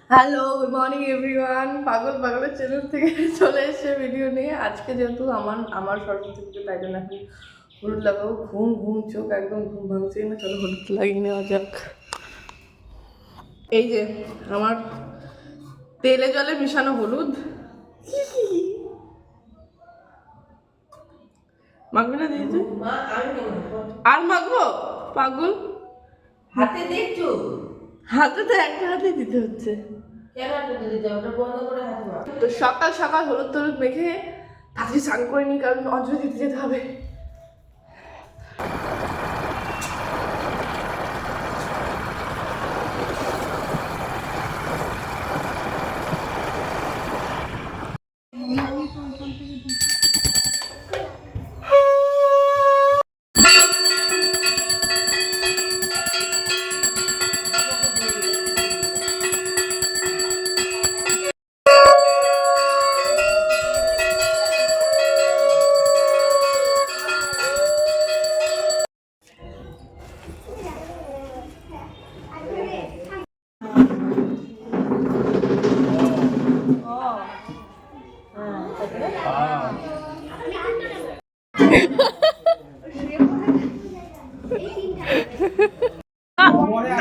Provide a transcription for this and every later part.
Hello, good morning everyone. পাগল পাগলের channel থেকে চলে এসে ভিডিও নিয়ে। আজকে যেহেতু আমার সরস্বতী পুজো, তাই জন্য এখন হলুদ লাগাবো। ঘুম ঘুম চোখ একদম ঘুম ভাঙছে না, চলো হলুদ লাগিয়ে নেওয়া যাক। এই যে আমার তেলে জলে মিশানো হলুদ। মাখবে না দিয়েছে আর মাখবো? পাগল হাতে দেখছো? হাতে তো একটা হাতে দিতে হচ্ছে। কেন হাতে দিতে হবে? ওটা বন্ধ করে হাতে মাখ। তো সকাল সকাল হলুদ টলুদ মেখে তাড়াতাড়ি স্নান করে নিই, কারণ অঞ্জলি দিতে যেতে হবে।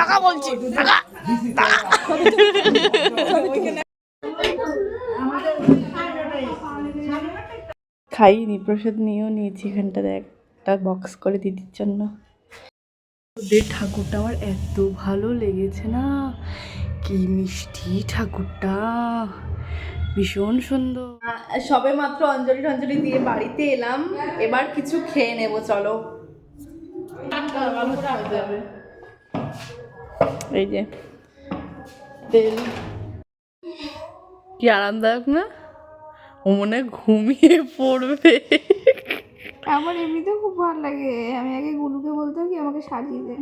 টাকা বলছি, টাকা খাইনি, প্রসাদ নিয়েও নিয়েছি। এখানটাতে একটা বক্স করে দিদির জন্য। ওদের ঠাকুরটা আমার এত ভালো লেগেছে না, কি মিষ্টি ঠাকুরটা, ভীষণ সুন্দর। সবে মাত্র অঞ্জলি টঞ্জলি দিয়ে বাড়িতে এলাম, এবার কিছু খেয়ে নেবো। চলো। এই যে তেল, কি আরামদায়ক না? ও মনে ঘুমিয়ে পড়বে। আমার এমনিতেও খুব ভালো লাগে। আমি আগে গুলুকে বলতাম কি আমাকে সাজিয়ে দে,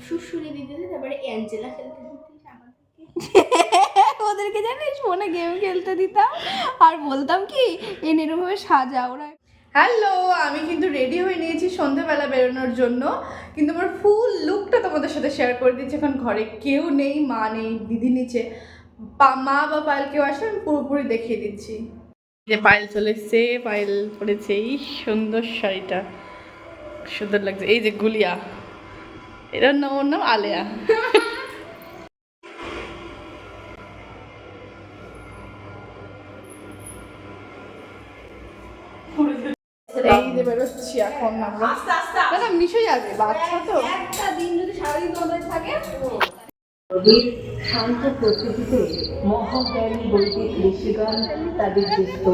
শুশুরি দিতে তারপরে অ্যাঞ্জেলা খেলতে দিতে ওদেরকে জানিস ফোনে গেম খেলতে দিতাম আর বলতাম কি এরকম ভাবে সাজা। ওরা হ্যালো, আমি কিন্তু রেডি হয়ে নিয়েছি সন্ধ্যেবেলা বেরোনোর জন্য, কিন্তু আমার ফুল লুকটা তোমাদের সাথে শেয়ার করে দিচ্ছি। এখন ঘরে কেউ নেই, মা নেই, দিদি নিচে, মা বা পায়েল কেউ আসলে আমি পুরোপুরি দেখিয়ে দিচ্ছি। যে পায়েল চলে এসছে, পায়েল পরেছে এই সুন্দর শাড়িটা, সুন্দর লাগছে। এই যে গুলিয়া, এটার নাম, ওর নাম আলেয়া। এই যে বেরোচ্ছি এখন আমরা। না না, মিশে যাবে, বাচ্চা তো। একটা দিন যদি সারাদিন তোমাদের থাকে শান্ত প্রকৃতিতে মহাজ্ঞানী বৈদিক ঋষিগণ তাদের দৃষ্ট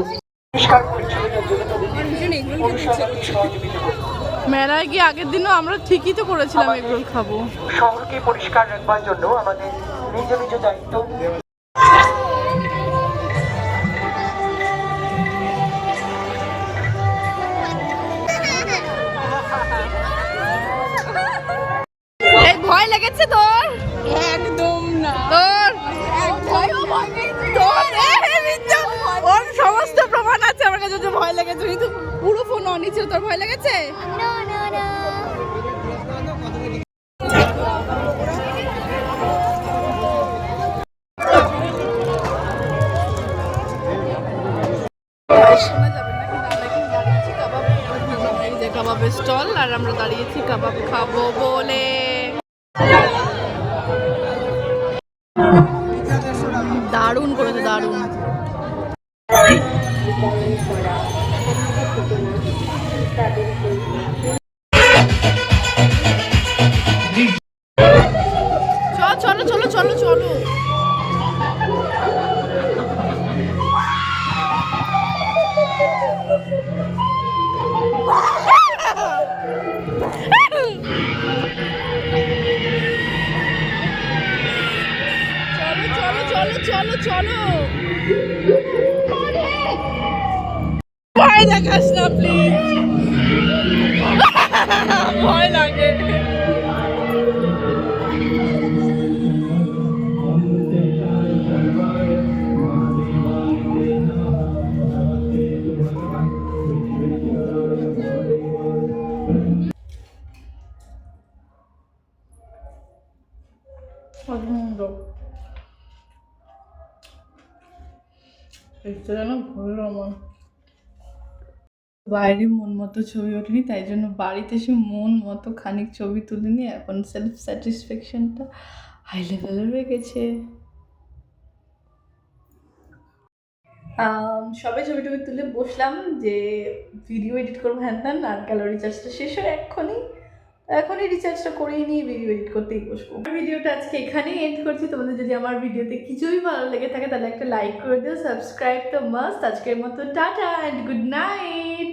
মেলায় গিয়ে আগের দিনও আমরা ঠিকই তো করেছিলাম এগরোল খাবো। শহরকে পরিষ্কার রাখবার জন্য আমাদের নিজ নিজ দায়িত্ব। এই ভয় লেগেছে তোর? একদম না। তোর ওর সমস্ত প্রমাণ আছে আমার কাছে যে ভয় লেগেছে, কিন্তু পুরো ফোন অনই ছিল। তোর ভয় লেগেছে? শোনা যাবে না, কিন্তু আমরা এখন দাঁড়িয়েছি কাবাব, এই যে কাবাবের স্টল, আর আমরা দাঁড়িয়েছি কাবাব খাবো বলে। দারুণ করেছে, দারুণ। চলো চলো চলো চলো। চলো চলো চলো। ভয় দেখাস না প্লিজ, ভয় লাগে। দেখতে যেন ভুললো আমার বাইরে মন মতো ছবি ওঠেনি, তাই জন্য বাড়িতে এসে মন মতো খানিক ছবি তুলে নিয়ে এখন সেলফ স্যাটিসফ্যাকশনটা হাই লেভেলে হয়ে গেছে। সবে ছবি টবি তুলে বসলাম যে ভিডিও এডিট করবো হ্যান ত্যান, আর গেল রিচার্জটা শেষ হয় এখনই রিচার্জটা করেই নিয়ে ভিডিও এডিট করতেই বসবো। ভিডিওটা আজকে এখানেই এন্ড করছি। তোমাদের যদি আমার ভিডিওতে কিছুই ভালো লেগে থাকে তাহলে একটা লাইক করে দিও, সাবস্ক্রাইব তো মাস্ট। আজকের মতো টাটা অ্যান্ড গুড নাইট।